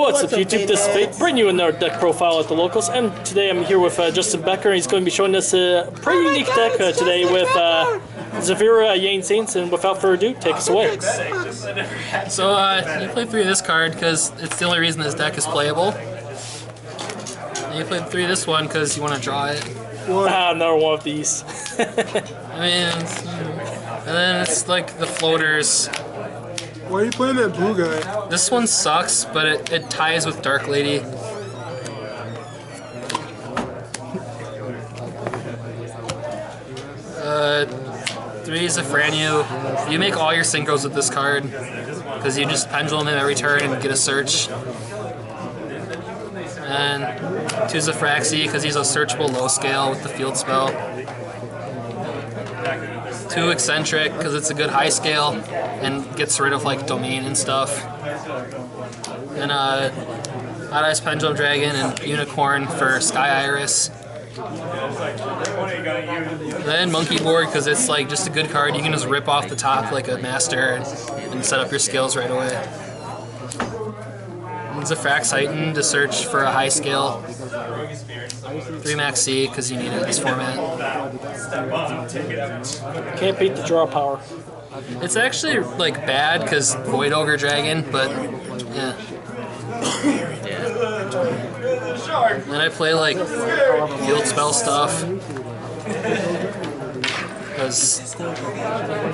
What's up YouTube, this is Fate, bringing you another deck profile at the locals, and today I'm here with Justin Becker, and he's going to be showing us a pretty unique deck today with Zefra, Zings, and without further ado, take us away. So you play 3 of this card because it's the only reason this deck is playable. And you play 3 of this one because you want to draw it. Another one of these. I mean, and then it's like the floaters. Why are you playing that blue guy? This one sucks, but it ties with Dark Lady. Three Zefra. You make all your synchros with this card because you just pendulum him every turn and get a search. And 2 Zefraxi because he's a searchable low scale with the field spell. 2 Eccentric because it's a good high scale and gets rid of like domain and stuff. And Odd Eyes Pendulum Dragon and Unicorn for Sky Iris. Then Monkey Board because it's like just a good card. You can just rip off the top like a master and set up your skills right away. And Zefrax Heighten to search for a high scale. 3 Max C because you need it in this format. Can't beat the draw power. It's actually like bad because Void Ogre Dragon, but yeah. Then I play like field spell stuff because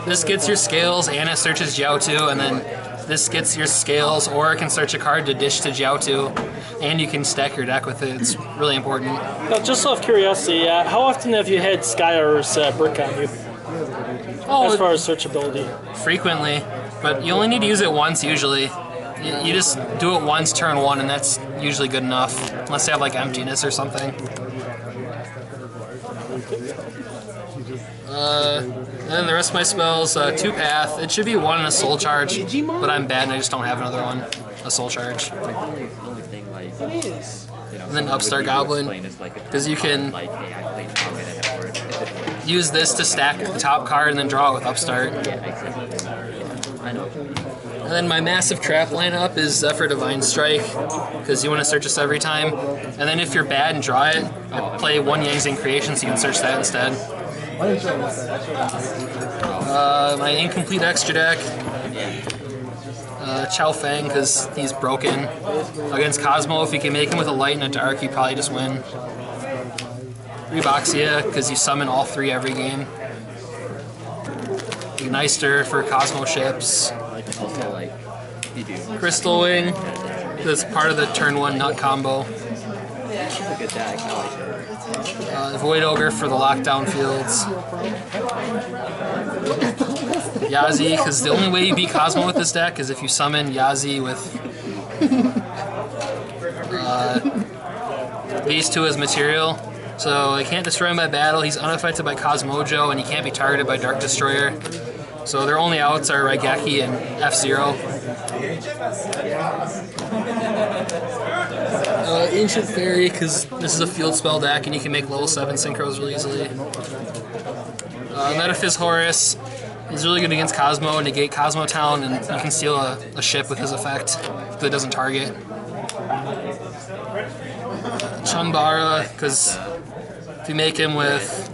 this gets your scales and it searches Jiaotu, and then this gets your scales, or it can search a card to dish to Jiaotu, and you can stack your deck with it. It's really important. Now, just out of curiosity, how often have you had Sky Iris brick on you? As far as searchability? Frequently, but you only need to use it once usually. You just do it once turn 1, and that's usually good enough, unless you have like emptiness or something. And then the rest of my spells, 2 Path. It should be 1 and a Soul Charge, but I'm bad and I just don't have another one, a Soul Charge. And then Upstart Goblin, because you can use this to stack the top card and then draw it with Upstart. And then my massive trap lineup is Zefra Divine Strike, because you want to search this every time. And then if you're bad and draw it, I play 1 Yang Creation so you can search that instead. My incomplete extra deck, Chao Feng because he's broken. Against Cosmo, if you can make him with a light and a dark, you probably just win. 3 Baxias because you summon all 3 every game. Igniter for Cosmo ships. Crystal Wing, that's part of the turn 1 nut combo. Void Ogre for the lockdown fields. Yazi, because the only way you beat Cosmo with this deck is if you summon Yazi with these 2 as material. So I can't destroy him by battle, he's unaffected by Cosmojo, and he can't be targeted by Dark Destroyer. So their only outs are Raigeki and F-Zero. Ancient Fairy, because this is a field spell deck and you can make level 7 synchros really easily. Metaphys Horus is really good against Cosmo, negate Cosmo Town, and you can steal a ship with his effect because it doesn't target. Chunbara, because if you make him with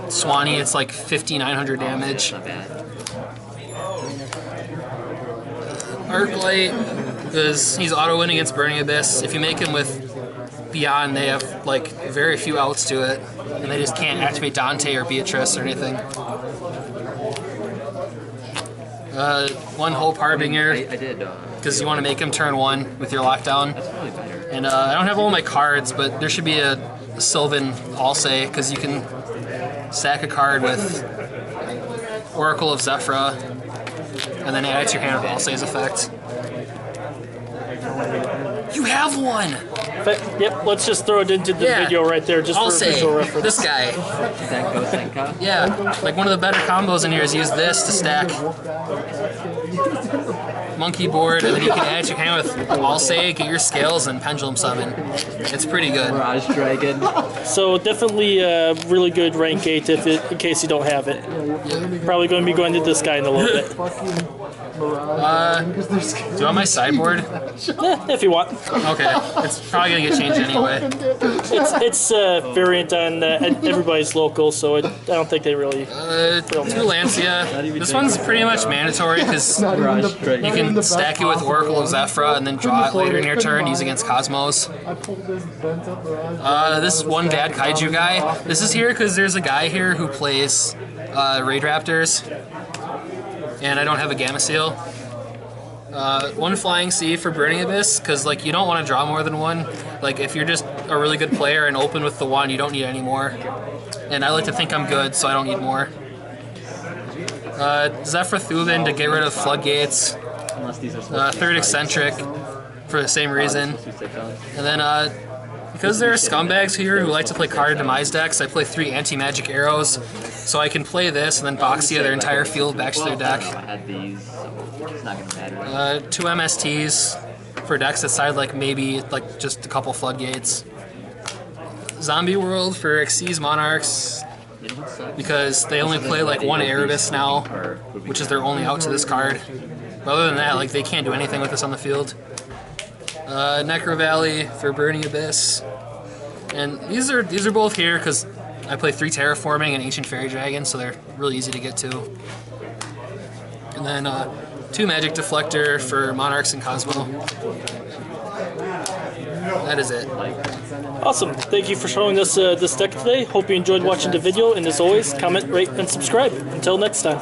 Swanee, it's like 5,900 damage. Arclight, because he's auto-win against Burning Abyss. If you make him with Beyond, they have like very few outs to it, and they just can't activate Dante or Beatrice or anything. 1 Hope Harbinger, because you want to make him turn 1 with your lockdown. And I don't have all my cards, but there should be a Sylvan Alsay, because you can stack a card with Oracle of Zefra, and then add it to your hand with Alsay's effect. You have one! But, yep, let's just throw it into the video right there, just for visual reference. This guy. Yeah, like one of the better combos in here is use this to stack Monkey Board, and then you can add your hand with Alsay, get your scales, and Pendulum Summon. It's pretty good. Mirage Dragon. So definitely a really good rank 8 in case you don't have it. Yeah. Probably going to be going to this guy in a little bit. Do you want my sideboard? If you want. Okay, it's probably gonna get changed anyway. It's variant on everybody's local, so I don't think they really. Two Lancia. This one's pretty much mandatory because you can stack it with Oracle of Zefra and then draw it later in your turn, use against Cosmos. This is one bad Kaiju guy. This is here because there's a guy here who plays Raid Raptors, and I don't have a Gamma Seal. One Flying Sea for Burning Abyss, because like you don't want to draw more than one. Like if you're just a really good player and open with the one, you don't need any more. And I like to think I'm good, so I don't need more. Zefra Thubin to get rid of Floodgates. Third Eccentric for the same reason. And then because there are scumbags here who like to play card demise decks, I play 3 anti-magic arrows, so I can play this and then Baxia their entire field back to their deck. 2 MSTs for decks that side like maybe like just a couple Floodgates. Zombie World for Xyz Monarchs, because they only play like 1 Erebus now, which is their only out to this card. But other than that, like they can't do anything with this on the field. Necro Valley for Burning Abyss, and these are both here because I play 3 Terraforming and Ancient Fairy Dragon, so they're really easy to get to. And then 2 Magic Deflector for Monarchs and Cosmo. That is it. Awesome. Thank you for showing us this deck today. Hope you enjoyed watching the video, and as always, comment, rate, and subscribe. Until next time.